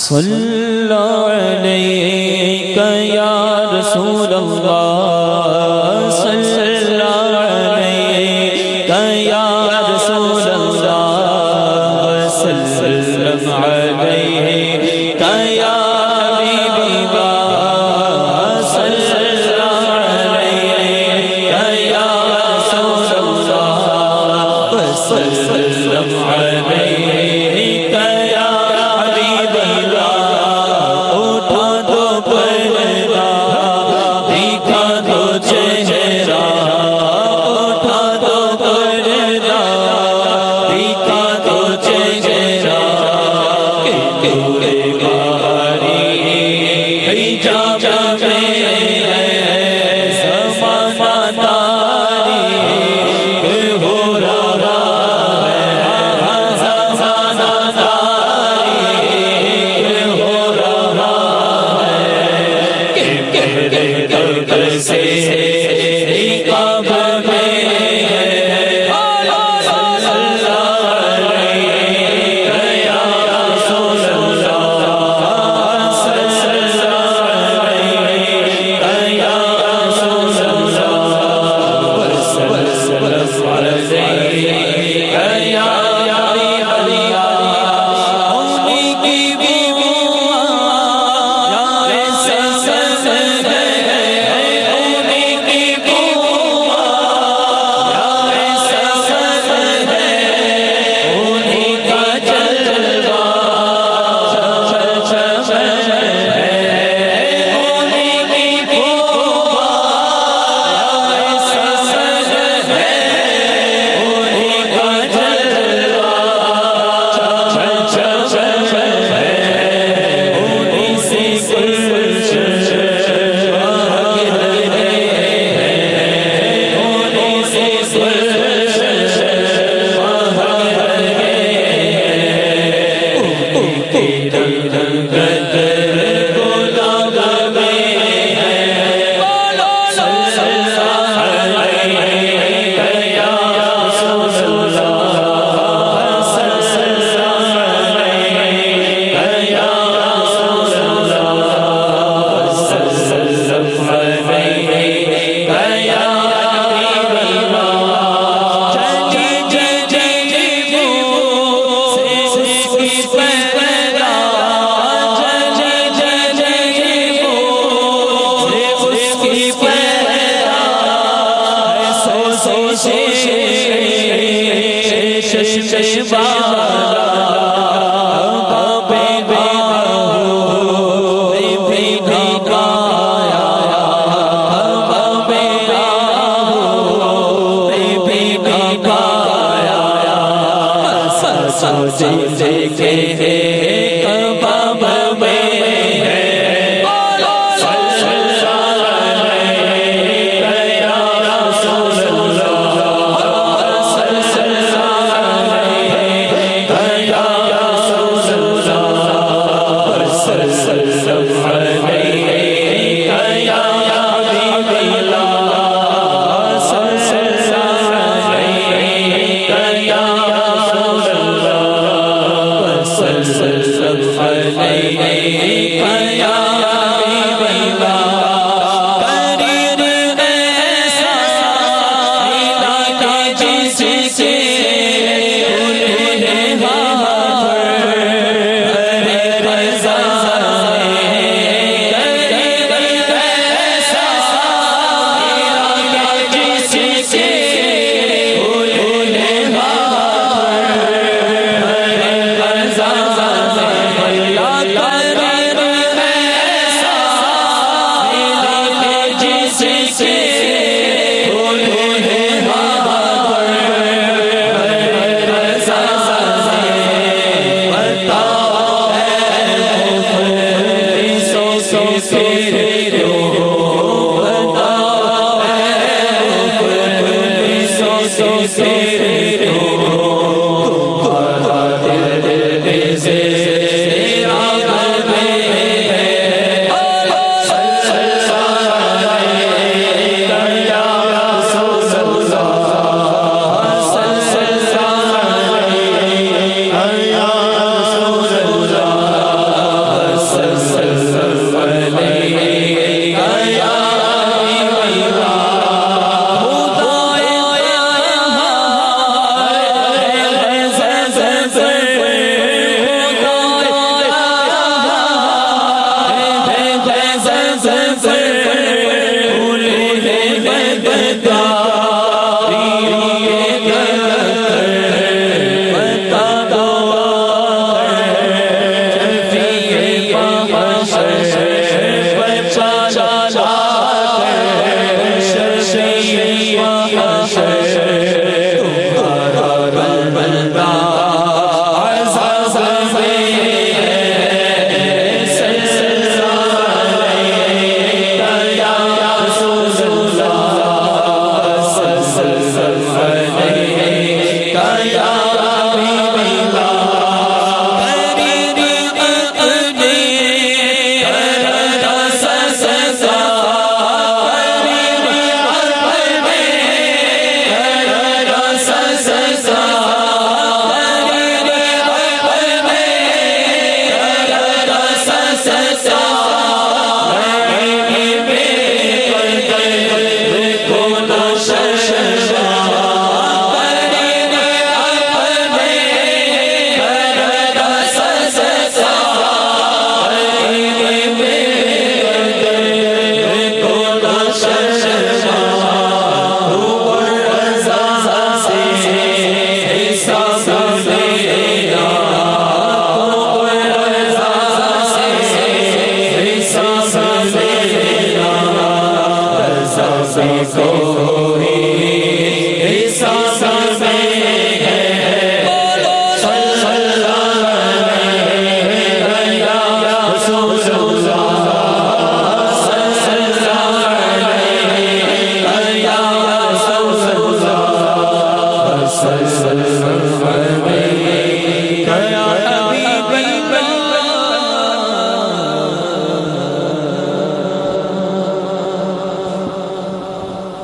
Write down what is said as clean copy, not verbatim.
صلی علیک یا رسول اللہ صلی علیک یا رسول اللہ وسلم علیک یا حبیب اللہ صلی علیک یا رسول اللہ وسلم علیک یا حبیب اللہ اٹھا دو پردہ دکھا دو چہرہ اٹھا دو پردہ دکھا دو چہرہ حجاب میں ہے زمانہ تاریک ہو رہا ہے زمانہ تاریک ہو رہا ہے گہرے درد سے رکاب میں ہے صلی علیک یا رسول اللہ صلی علیک یا رسول اللہ وسلم علیک یا حبیب اللہ امی کی بیویاں یا سسد ہے امی کی بیویاں یا سسد ہے انہیں کا جلوہ وسلم